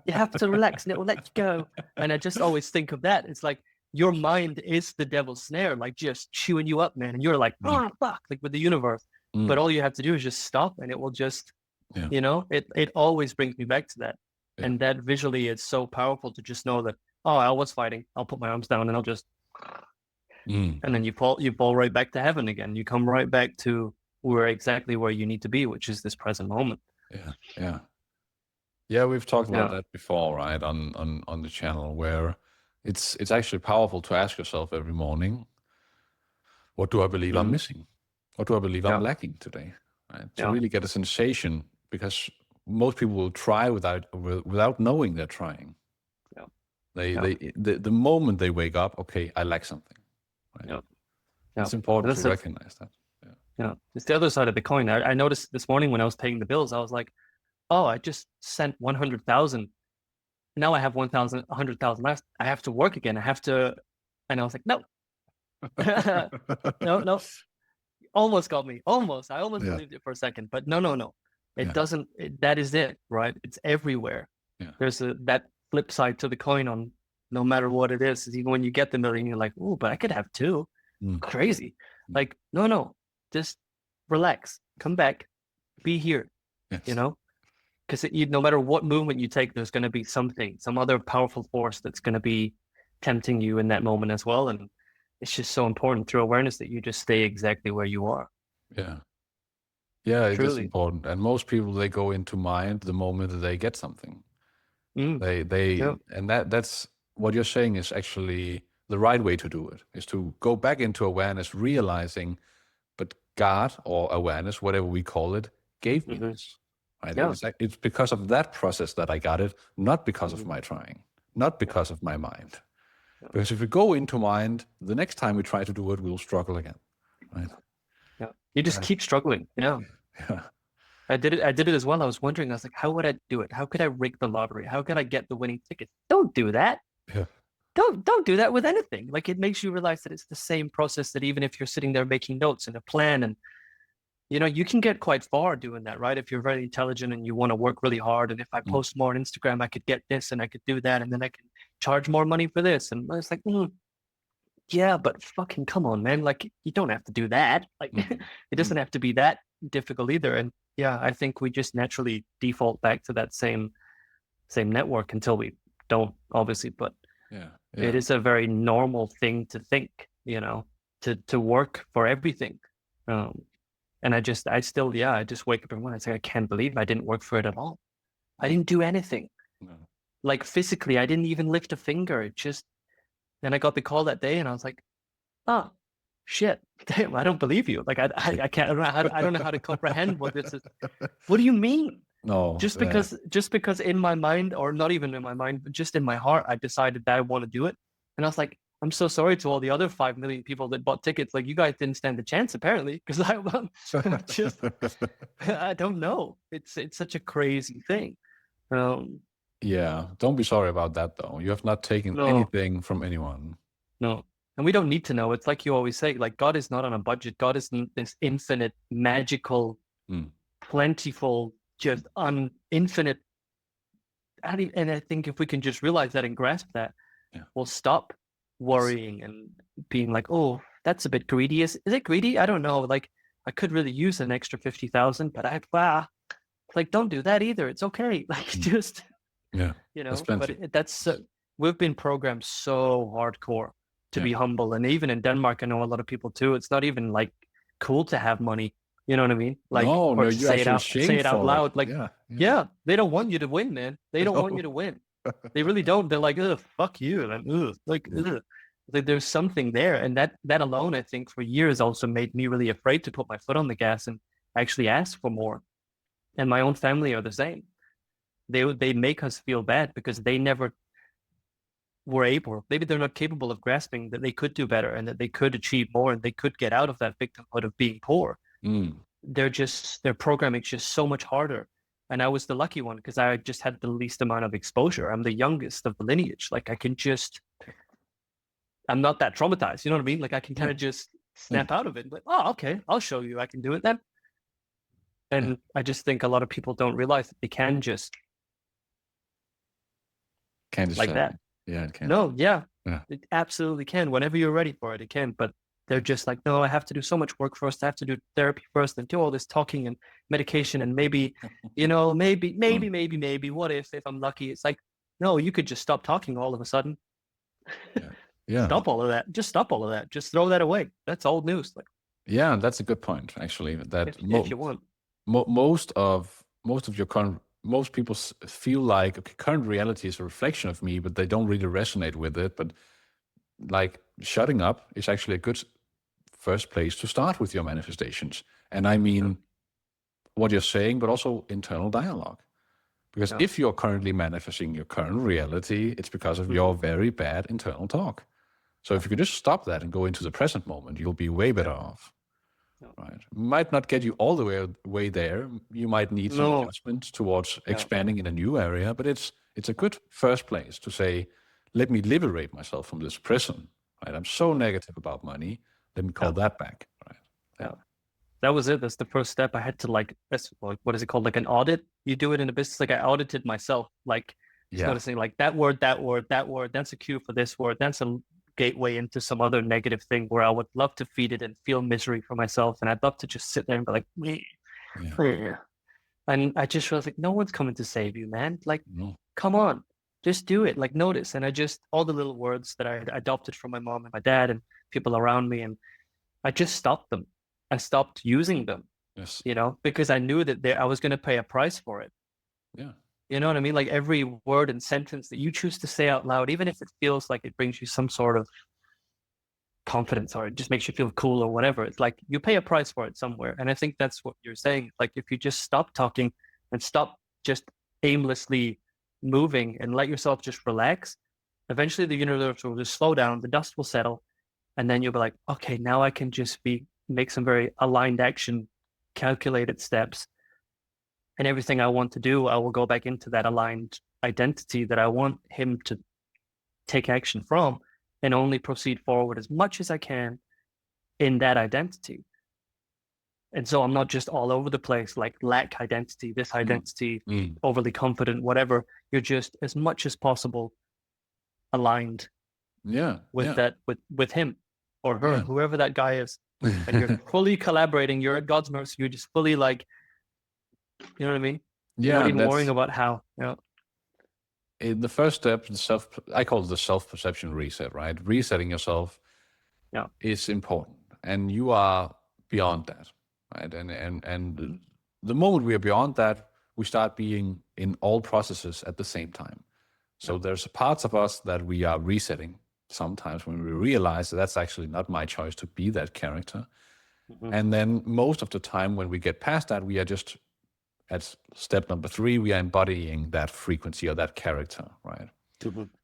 relax, and it will let you go. And I just always think of that. It's like your mind is the devil's snare, like just chewing you up, man, and you're like, Mm, oh fuck, like with the universe. But mm, all you have to do is just stop, and it will just, yeah, it always brings me back to that. yeah. And that visually is so powerful to just know that, oh, I was fighting, I'll put my arms down and I'll just, Mm, and then you fall right back to heaven again. You come right back to exactly where you need to be, which is this present moment. yeah, yeah. Yeah, we've talked about Yeah. that before, right? On the channel where it's actually powerful to ask yourself every morning, what do I believe I'm Mm. missing? What do I believe I'm Yeah. lacking today? Right? To Yeah. really get a sensation, because most people will try without knowing they're trying. Yeah. They Yeah. the moment they wake up, okay, I lack something. Right? Yeah. Yeah. It's important to That's it. recognize that. Yeah. Yeah. It's the other side of the coin. I noticed this morning when I was paying the bills, I was like, oh, I just sent 100,000. Now I have 1,000, 100,000 left. I have to work again. I have to, and I was like, no, no, no. Almost got me. Almost. I almost Yeah. believed it for a second, but no, no, no. It Yeah. doesn't. That is it, right? It's everywhere. Yeah. There's that flip side to the coin on no matter what it is. Even when you get the million, you're like, oh, but I could have two. Mm, Crazy. mm. Like, no, no. Just relax. Come back. Be here. Yes. Because no matter what movement you take, there's going to be something, some other powerful force that's going to be tempting you in that moment as well. And it's just so important through awareness that you just stay exactly where you are. Yeah. Yeah, it is Truly. important. And most people, they go into mind the moment that they get something. Mm, yeah. And that's what you're saying is actually the right way to do it, is to go back into awareness, realizing, but God or awareness, whatever we call it, gave me Hmm. this. Right? Yeah. It's because of that process that I got it, not because of Hmm. my trying, not because of my mind. Because if we go into mind, the next time we try to do it, we'll struggle again, right? Yeah. You just keep struggling. Yeah. Yeah. I did it as well. I was wondering, I was like, how would I do it? How could I rig the lottery? How could I get the winning ticket? Don't do that. Yeah. Don't do that with anything. Like, it makes you realize that it's the same process, that even if you're sitting there making notes and a plan, and you can get quite far doing that, right? If you're very intelligent and you want to work really hard, and if I post more on Instagram, I could get this and I could do that, and then I can charge more money for this. And it's like, yeah, but fucking come on, man. Like, you don't have to do that. Like, it doesn't have to be that difficult either. And yeah, I think we just naturally default back to that same network until we don't, obviously. But it is a very normal thing to think, to work for everything. And I just wake up and I say, I can't believe I didn't work for it at all. I didn't do anything. No. Like, physically, I didn't even lift a finger. Then I got the call that day and I was like, oh, shit, damn, I don't believe you. Like, I can't, I don't know how to comprehend what this is. What do you mean? No. Just because in my mind, or not even in my mind, but just in my heart, I decided that I want to do it. And I was like, I'm so sorry to all the other 5 million people that bought tickets. Like, you guys didn't stand a chance, apparently, because I don't know. It's such a crazy thing. Yeah, don't be sorry about that, though. You have not taken anything from anyone. No, and we don't need to know. It's like you always say, like, God is not on a budget. God is this infinite, magical, plentiful, just infinite. And I think if we can just realize that and grasp that, we'll stop worrying and being like, oh, that's a bit greedy. Is it greedy? I don't know. Like, I could really use an extra 50,000, but like, don't do that either. It's okay. Like, just, that's plenty. But we've been programmed so hardcore to be humble. And even in Denmark, I know a lot of people too, it's not even like cool to have money. You know what I mean? Like, or to say it out loud. Like, they don't want you to win, man. They don't want you to win. They really don't. They're like, ugh, fuck you. And ugh, like, ugh. Like, there's something there. And that alone, I think, for years also made me really afraid to put my foot on the gas and actually ask for more. And my own family are the same. They make us feel bad because they never were able, maybe they're not capable of grasping that they could do better and that they could achieve more and they could get out of that victimhood of being poor. Their programming is just so much harder. And I was the lucky one because I just had the least amount of exposure. I'm the youngest of the lineage. Like, I'm not that traumatized. You know what I mean? Like, I can kind of just snap out of it. Like, oh, okay, I'll show you I can do it then. And I just think a lot of people don't realize that they can just like that. Yeah, it can. No, it absolutely can. Whenever you're ready for it, it can. But they're just like, no, I have to do so much work first. I have to do therapy first and do all this talking and medication. And maybe, maybe, what if I'm lucky? It's like, no, you could just stop talking all of a sudden. Stop all of that. Just stop all of that. Just throw that away. That's old news. Like, yeah, that's a good point, actually. That if you want. Most people feel like, okay, current reality is a reflection of me, but they don't really resonate with it. But like, shutting up is actually a good first place to start with your manifestations. And I mean what you're saying, but also internal dialogue. Because if you're currently manifesting your current reality, it's because of your very bad internal talk. So if you could just stop that and go into the present moment, you'll be way better off. Right. Might not get you all the way there. You might need some adjustments towards expanding in a new area, but it's a good first place to say, let me liberate myself from this prison. Right. I'm so negative about money. Let me call that back. Right. That was it. That's the first step. I had to what is it called? Like an audit. You do it in a business. Like, I audited myself. Like, noticing like that word. That's a cue for this word. That's a gateway into some other negative thing where I would love to feed it and feel misery for myself. And I'd love to just sit there and be like, and I just was like, no one's coming to save you, man. Like, come on, just do it. Like, notice. And all the little words that I adopted from my mom and my dad and people around me, and I just stopped them. I stopped using them, because I knew that I was going to pay a price for it. Yeah. You know what I mean? Like, every word and sentence that you choose to say out loud, even if it feels like it brings you some sort of confidence or it just makes you feel cool or whatever, it's like you pay a price for it somewhere. And I think that's what you're saying. Like, if you just stop talking and stop just aimlessly moving and let yourself just relax, Eventually the universe will just slow down, the dust will settle, and then you'll be like, okay, now I can just make some very aligned action, calculated steps, and everything I want to do, I will go back into that aligned identity that I want him to take action from, and only proceed forward as much as I can in that identity. And so I'm not just all over the place, like lack identity, this identity, overly confident, whatever. You're just as much as possible aligned with that, with him or her, whoever that guy is. And you're fully collaborating. You're at God's mercy. You're just fully like, you know what I mean? You're not even worrying about how. In the first step, I call it the self-perception reset, right? Resetting yourself is important, and you are beyond that, right? And the moment we are beyond that, we start being in all processes at the same time. So there's parts of us that we are resetting sometimes when we realize that that's actually not my choice to be that character. And then most of the time when we get past that, we are just at step number 3, we are embodying that frequency or that character, right?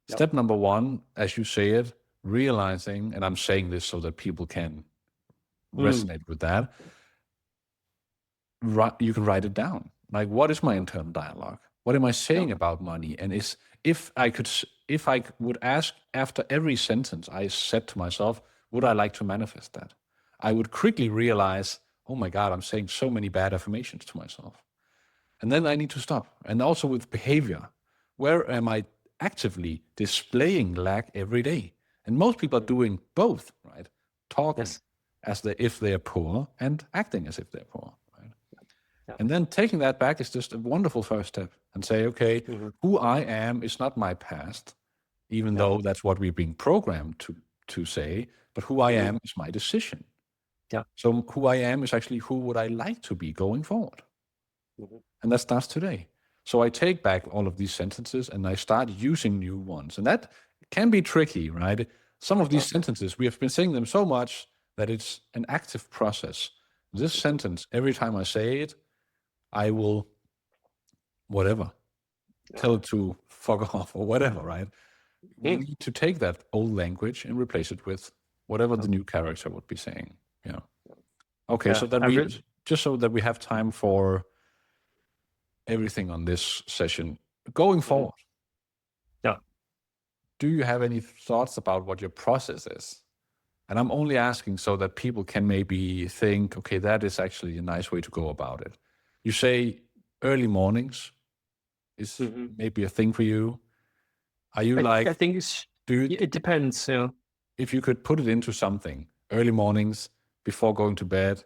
Step number 1, as you say it, realizing, and I'm saying this so that people can resonate with that, you can write it down. Like, what is my internal dialogue? What am I saying about money? And if I would ask after every sentence I said to myself, would I like to manifest that? I would quickly realize, oh my God, I'm saying so many bad affirmations to myself. And then I need to stop. And also with behavior, where am I actively displaying lack every day? And most people are doing both, right? Talking as if they're poor and acting as if they're poor, right? And then taking that back is just a wonderful first step, and say, okay, who I am is not my past, even though that's what we're being programmed to say, but who I am is my decision. So who I am is actually who would I like to be going forward. And that starts today. So I take back all of these sentences and I start using new ones. And that can be tricky, right? Some of these sentences, we have been saying them so much that it's an active process. This sentence, every time I say it, I will, whatever, tell it to fuck off or whatever, right? We need to take that old language and replace it with whatever the new character would be saying. Okay, so that just so that we have time for everything on this session going forward. Do you have any thoughts about what your process is? And I'm only asking so that people can maybe think, okay, that is actually a nice way to go about it. You say early mornings is maybe a thing for you. Are you I think it depends. If you could put it into something, early mornings before going to bed,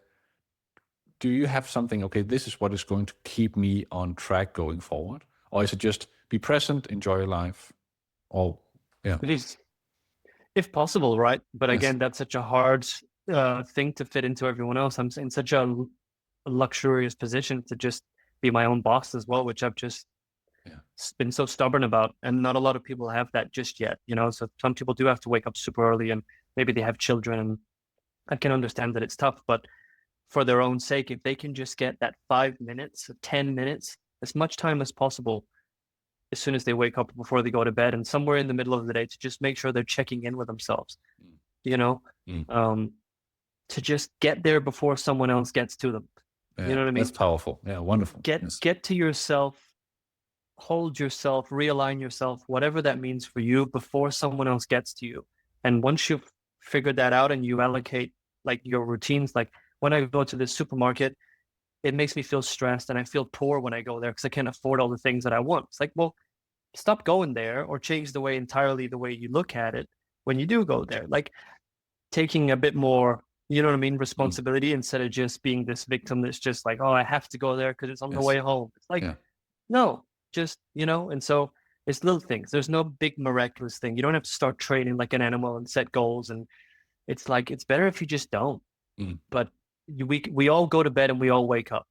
do you have something, okay, this is what is going to keep me on track going forward? Or is it just be present, enjoy your life? Or, It is, if possible, right? But again, that's such a hard thing to fit into everyone else. I'm in such a luxurious position to just be my own boss as well, which I've just been so stubborn about. And not a lot of people have that just yet, So some people do have to wake up super early, and maybe they have children, and I can understand that it's tough, but for their own sake, if they can just get that 5 minutes, 10 minutes, as much time as possible, as soon as they wake up before they go to bed, and somewhere in the middle of the day, to just make sure they're checking in with themselves, to just get there before someone else gets to them. You know what I mean? That's powerful. Yeah, wonderful. Get to yourself, hold yourself, realign yourself, whatever that means for you, before someone else gets to you. And once you've figured that out and you allocate like your routines, like when I go to the supermarket, it makes me feel stressed and I feel poor when I go there because I can't afford all the things that I want. It's like, well, stop going there, or change entirely the way you look at it when you do go there. Like taking a bit more, responsibility instead of just being this victim that's just like, oh, I have to go there because it's on the way home. It's like, no, just, and so it's little things. There's no big miraculous thing. You don't have to start training like an animal and set goals. And it's like, it's better if you just don't. But we all go to bed and we all wake up.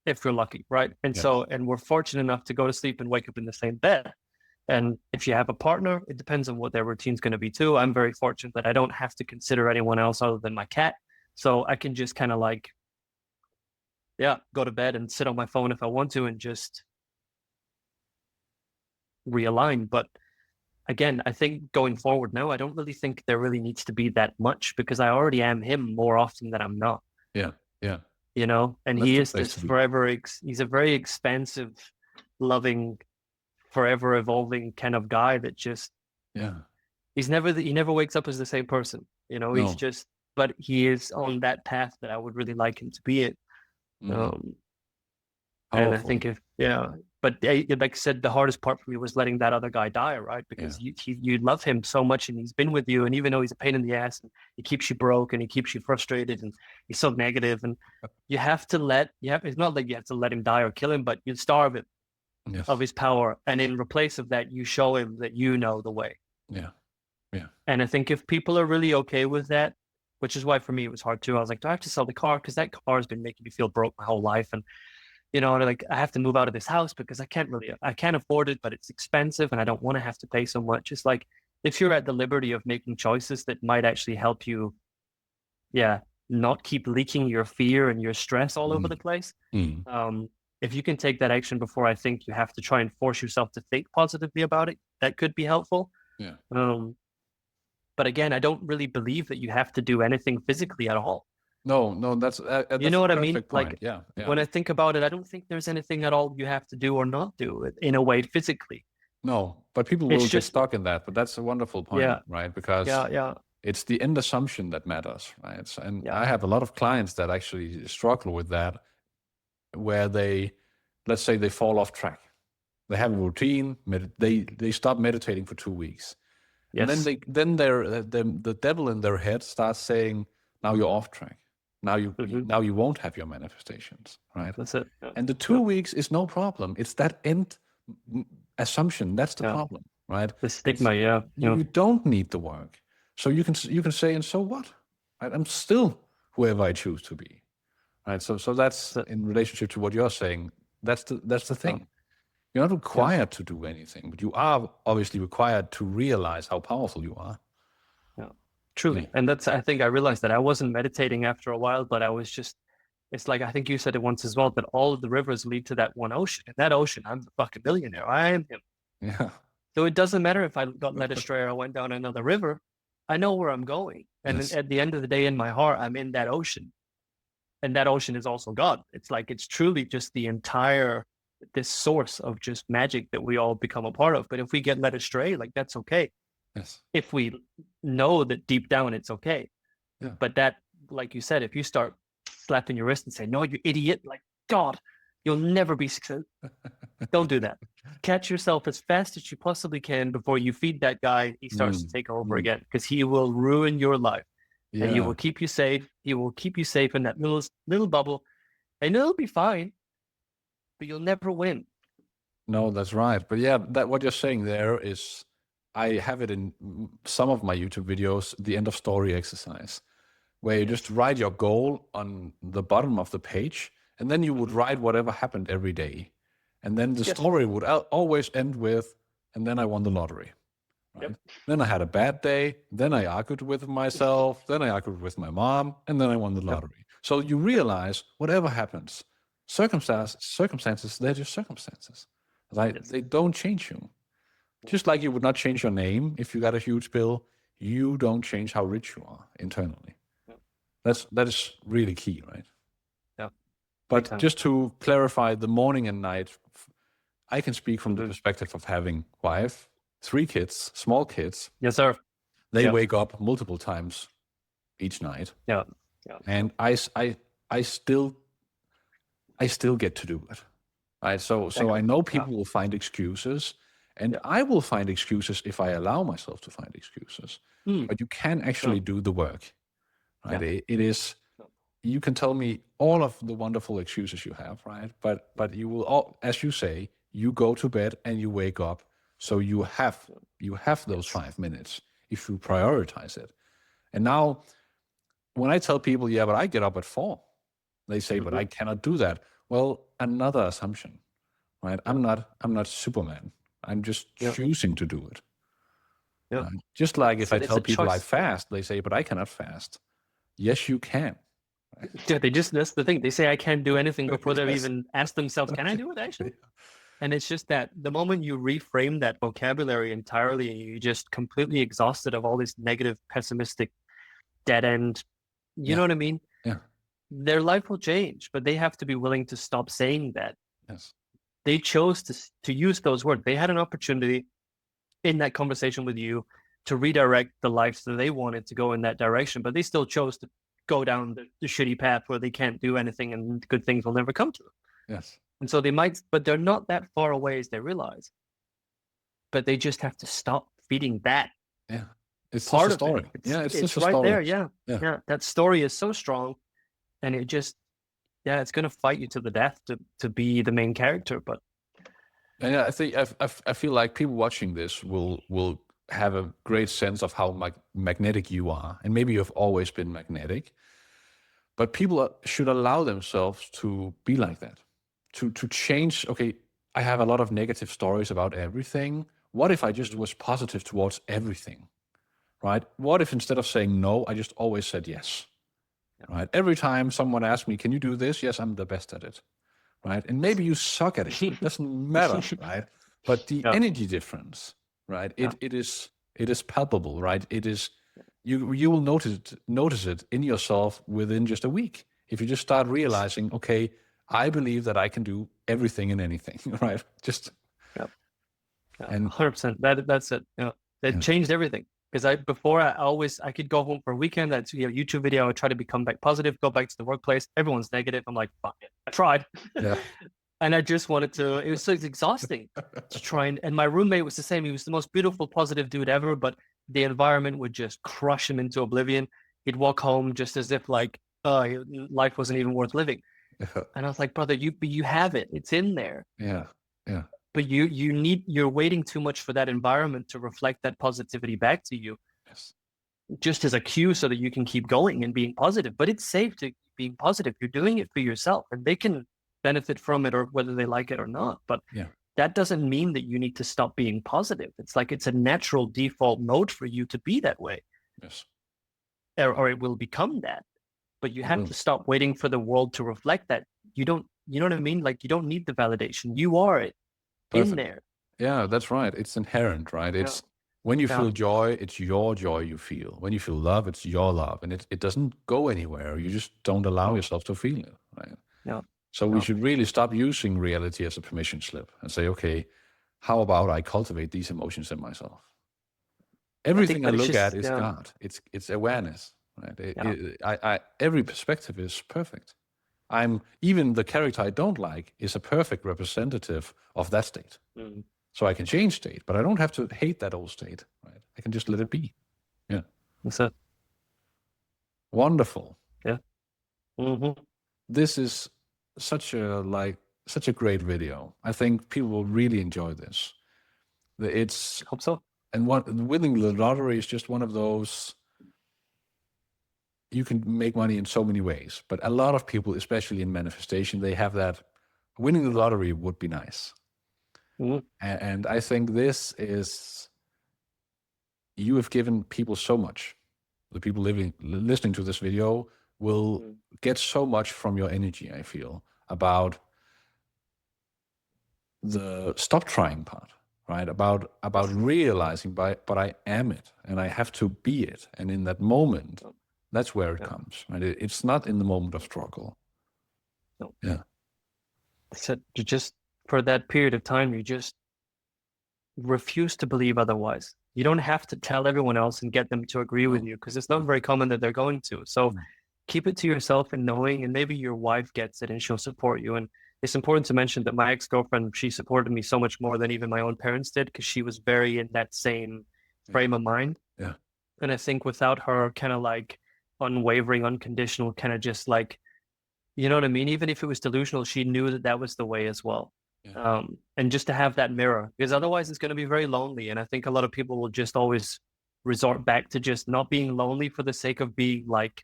If we're lucky, right? And so, and we're fortunate enough to go to sleep and wake up in the same bed. And if you have a partner, it depends on what their routine's going to be too. I'm very fortunate that I don't have to consider anyone else other than my cat. So I can just kind of like, go to bed and sit on my phone if I want to and just realign. But again, I think going forward now, I don't really think there really needs to be that much, because I already am him more often than I'm not. Yeah. Yeah. And That's he the is place this to be. he's a very expansive, loving, forever evolving kind of guy that just, Yeah. he never wakes up as the same person. He's No. just, but he is on that path that I would really like him to be in. Mm. Um, and I Powerful. think but like I said, the hardest part for me was letting that other guy die, right? Yeah. Because you love him so much, and he's been with you, and even though he's a pain in the ass, and he keeps you broke, and he keeps you frustrated, and he's so negative, and it's not like you have to let him die or kill him, but you starve him of Yes. his power, and in replace of that, you show him that you know the way. Yeah. Yeah. And I think if people are really okay with that, which is why for me it was hard too. I was like, do I have to sell the car? Because that car has been making me feel broke my whole life, and like I have to move out of this house because I can't afford it, but it's expensive and I don't want to have to pay so much. It's like, if you're at the liberty of making choices that might actually help you, not keep leaking your fear and your stress all over Mm. the place. Mm. If you can take that action before I think you have to try and force yourself to think positively about it, that could be helpful. Yeah. But again, I don't really believe that you have to do anything physically at all. No, that's You that's know a what I mean? perfect point. Like, Yeah. Yeah. when I think about it, I don't think there's anything at all you have to do or not do in a way physically. No, but people will It's get just, stuck in that. But that's a wonderful point, yeah, right? Because yeah, it's the end assumption that matters, right? And yeah, I have a lot of clients that actually struggle with that, where let's say they fall off track. They have a routine. They stop meditating for 2 weeks, and then yes, the devil in their head starts saying, "Now you're off track. hmm, Now you won't have your manifestations, right?" that's it. Yeah, And the two yeah, weeks is no problem. It's that end assumption that's the yeah. problem, right? The It's stigma, yeah, you don't need the work, so you can say, and so what? Right? I'm still whoever I choose to be, right? So that's that's it. in relationship to what you're saying. That's the Yeah, thing. You're not yeah, required to do anything, but you are obviously required to realize how powerful you are. yeah. Yeah. Truly. And I think I realized that I wasn't meditating after a while, but I was just, it's like, I think you said it once as well, that all of the rivers lead to that one ocean. And that ocean, I'm the fucking millionaire. I am him. Yeah. So it doesn't matter if I got led astray or I went down another river. I know where I'm going. And then Yes. at the end of the day, in my heart, I'm in that ocean. And that ocean is also God. It's like, it's truly just this source of just magic that we all become a part of. But if we get led astray, like, that's okay. Yes. If we know that deep down it's okay. Yeah. But that, like you said, if you start slapping your wrist and say, no, you idiot, like, God, you'll never be successful. Don't do that. Catch yourself as fast as you possibly can before you feed that guy. He starts to Mm. take over Mm. again, because he will ruin your life, and he Yeah. will keep you safe. He will keep you safe in that little bubble, and it'll be fine, but you'll never win. No, that's right. But yeah, that what you're saying there is, I have it in some of my YouTube videos, the end of story exercise, where you just Yes. write your goal on the bottom of the page, and then you would Mm-hmm. write whatever happened every day. And then the Yes. story would always end with, and then I won the lottery, Yep. right? Then I had a bad day, then I argued with myself, then I argued with my mom, and then I won the Yep. lottery. So you realize whatever happens, circumstances, they're just circumstances. Right? Yes. They don't change you. Just like you would not change your name if you got a huge bill, you don't change how rich you are internally. Yep. That is really key, right? Yeah. Big But time. just to clarify, the morning and night, I can speak from the Mm-hmm. perspective of having wife, 3 kids, small kids. Yes, sir. They Yeah. wake up multiple times each night, Yeah. Yeah. and I still get to do it. Right? So I know Yeah. people will find excuses, and Yeah. I will find excuses if I allow myself to find excuses. Mm. But you can actually Sure. do the work, right? Yeah. It is. No. You can tell me all of the wonderful excuses you have, right? But you will, all, as you say, you go to bed and you wake up, so you have those Yes. 5 minutes if you prioritize it. And now, when I tell people, yeah, but I get up at 4, they say, but Mm-hmm. I cannot do that. Well, another assumption, right? Yeah. I'm not Superman. I'm just Yeah. choosing to do it. Yeah. Right? Just like if I It's a tell people I choice. fast, they say, but I cannot fast. Yes, you can. Yeah, that's the thing. They say I can't do anything before they've Yes. even asked themselves, can I do it actually? And it's just that the moment you reframe that vocabulary entirely, and you're just completely exhausted of all this negative, pessimistic, dead end, you know what I mean? Yeah. Their life will change, but they have to be willing to stop saying that. Yes. They chose to use those words. They had an opportunity in that conversation with you to redirect the life that they wanted to go in that direction, but they still chose to go down the shitty path where they can't do anything and good things will never come to them. Yes. And so they might, but they're not that far away as they realize. But they just have to stop feeding that Yeah. It's just part a of it. story. Yeah, it's just a right story. there. Yeah. Yeah. Yeah. That story is so strong, and it just, yeah, it's gonna fight you to the death to be the main character. But And yeah, I think I feel like people watching this will have a great sense of how magnetic you are, and maybe you've always been magnetic. But people should allow themselves to be like that, to change. Okay, I have a lot of negative stories about everything. What if I just was positive towards everything, right? What if instead of saying no, I just always said yes, right? Every time someone asks me, "Can you do this?" Yes, I'm the best at it, right? And maybe you suck at it. It doesn't matter, right? But the yeah, energy difference, right? yeah, It is palpable, right? It is you will notice it in yourself within just a week if you just start realizing, okay, I believe that I can do everything and anything, right? Just yeah, yeah, and 100%. That's it. Yeah, that yeah, changed everything. Because I could go home for a weekend. That's YouTube video. I would try to become back positive. Go back to the workplace. Everyone's negative. I'm like, fuck it. I tried. yeah, And I just wanted to, it was so exhausting to try and my roommate was the same. He was the most beautiful, positive dude ever, but the environment would just crush him into oblivion. He'd walk home just as if like, life wasn't even worth living. yeah, And I was like, brother, you have it. It's in there. yeah, yeah. But you're waiting too much for that environment to reflect that positivity back to you, Yes, just as a cue so that you can keep going and being positive. But it's safe to being positive. You're doing it for yourself and they can benefit from it or whether they like it or not. But yeah, that doesn't mean that you need to stop being positive. It's like it's a natural default mode for you to be that way, yes. or it will become that. But you It have will. to stop waiting for the world to reflect that. You don't, you know what I mean? Like you don't need the validation. You are it in Perfect. there. Yeah, that's right. It's inherent, right? Yeah. It's when you Yeah. feel joy, it's your joy you feel. When you feel love, it's your love, and it doesn't go anywhere. You just don't allow No. yourself to feel it, right? No. So we No. should really stop using reality as a permission slip and say, okay, how about I cultivate these emotions in myself? I think Everything I that it's look at just is God. It's awareness, right? yeah. Every perspective is perfect. I'm even the character I don't like is a perfect representative of that state. Mm. So I can change state, but I don't have to hate that old state, right? I can just let it be. Yeah. That's it. Wonderful. Yeah. Mm-hmm. This is such a great video. I think people will really enjoy this. It's Hope so. and winning the lottery is just one of those. You can make money in so many ways, but a lot of people, especially in manifestation, they have that winning the lottery would be nice. Mm-hmm. And I think this is, you have given people so much. The people listening to this video will get so much from your energy, I feel, about the stop trying part, right? About realizing but I am it and I have to be it. And in that moment, that's where it Yeah. comes, right? It's not in the moment of struggle. No. Yeah. So you just for that period of time, you just refuse to believe otherwise. You don't have to tell everyone else and get them to agree with No. you because it's not very common that they're going to. So Mm. keep it to yourself and knowing, and maybe your wife gets it and she'll support you. And it's important to mention that my ex-girlfriend, she supported me so much more than even my own parents did because she was very in that same frame of mind. Yeah. And I think without her kind of like unwavering, unconditional, kind of just like, you know what I mean? Even if it was delusional, she knew that that was the way as well. Yeah. And just to have that mirror, because otherwise it's going to be very lonely. And I think a lot of people will just always resort back to just not being lonely for the sake of being like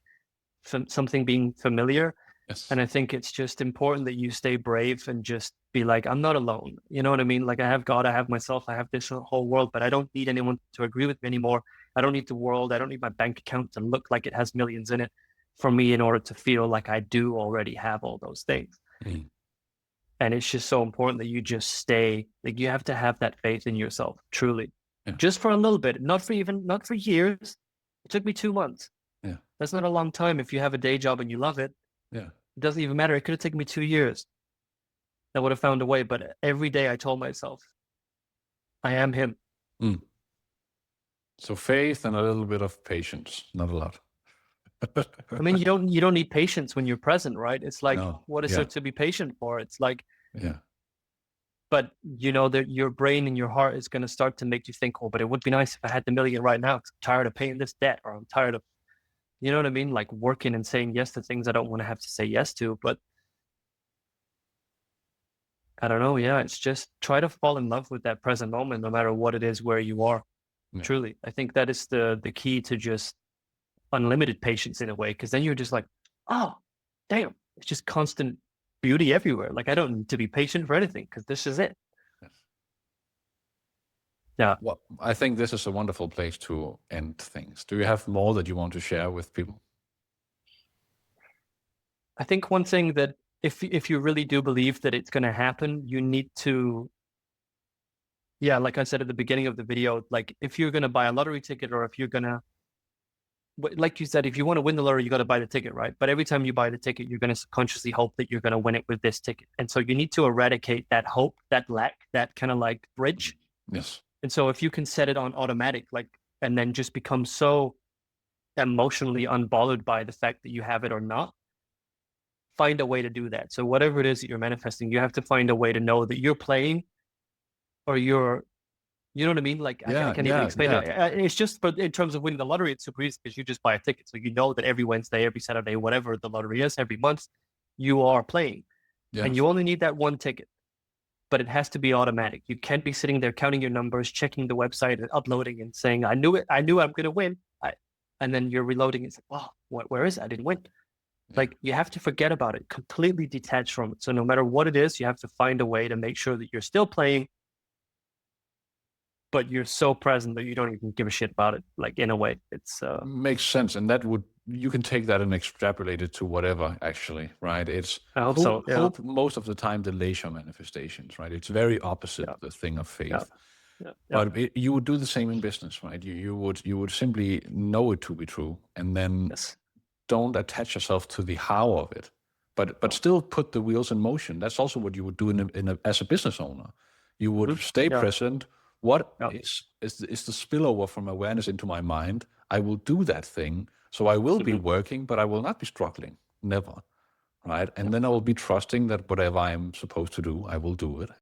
something being familiar. Yes. And I think it's just important that you stay brave and just be like, I'm not alone. You know what I mean? Like I have God, I have myself, I have this whole world, but I don't need anyone to agree with me anymore. I don't need the world. I don't need my bank account to look like it has millions in it for me in order to feel like I do already have all those things. Mm. And it's just so important that you just stay, like you have to have that faith in yourself, truly. Yeah. Just for a little bit, not for years. It took me 2 months. Yeah. That's not a long time if you have a day job and you love it. Yeah. It doesn't even matter. It could have taken me 2 years. I would have found a way. But every day I told myself, I am him. Mm. So faith and a little bit of patience, not a lot. I mean, you don't need patience when you're present, right? It's like, No. what is Yeah. there to be patient for? It's like, Yeah. but you know that your brain and your heart is going to start to make you think, oh, but it would be nice if I had the million right now, 'cause I'm tired of paying this debt, or I'm tired of, you know what I mean? Like working and saying yes to things I don't want to have to say yes to. But I don't know. Yeah, it's just try to fall in love with that present moment, no matter what it is, where you are. Yeah. Truly, I think that is the key to just unlimited patience in a way, because then you're just like, oh, damn, it's just constant beauty everywhere. Like I don't need to be patient for anything because this is it. Yes. Yeah. Well, I think this is a wonderful place to end things. Do you have more that you want to share with people? I think one thing that if you really do believe that it's going to happen, you need to, yeah, like I said at the beginning of the video, like if you're going to buy a lottery ticket, or if you're going to, like you said, if you want to win the lottery, you got to buy the ticket, right? But every time you buy the ticket, you're going to subconsciously hope that you're going to win it with this ticket. And so you need to eradicate that hope, that lack, that kind of like bridge. Yes. And so if you can set it on automatic, like, and then just become so emotionally unbothered by the fact that you have it or not, find a way to do that. So whatever it is that you're manifesting, you have to find a way to know that you're playing, or you're, you know what I mean? Like I can't even explain it. It's just, but in terms of winning the lottery, it's super easy because you just buy a ticket. So you know that every Wednesday, every Saturday, whatever the lottery is, every month, you are playing. Yes. And you only need that one ticket, but it has to be automatic. You can't be sitting there counting your numbers, checking the website and uploading and saying, I knew I'm going to win. And then you're reloading. It's like, wow, where is it? I didn't win. Yeah. Like you have to forget about it, completely detach from it. So no matter what it is, you have to find a way to make sure that you're still playing, but you're so present that you don't even give a shit about it. Like in a way, it's makes sense, and that would, you can take that and extrapolate it to whatever. Actually, right? It's I hope so. Yeah. Hope most of the time delays your manifestations, right? It's very opposite the thing of faith. But you would do the same in business, right? You would simply know it to be true, and then don't attach yourself to the how of it, but still put the wheels in motion. That's also what you would do as a business owner. You would stay present. What is the spillover from awareness into my mind? I will do that thing. So I will be working, but I will not be struggling. Never. Right? And then I will be trusting that whatever I'm supposed to do, I will do it.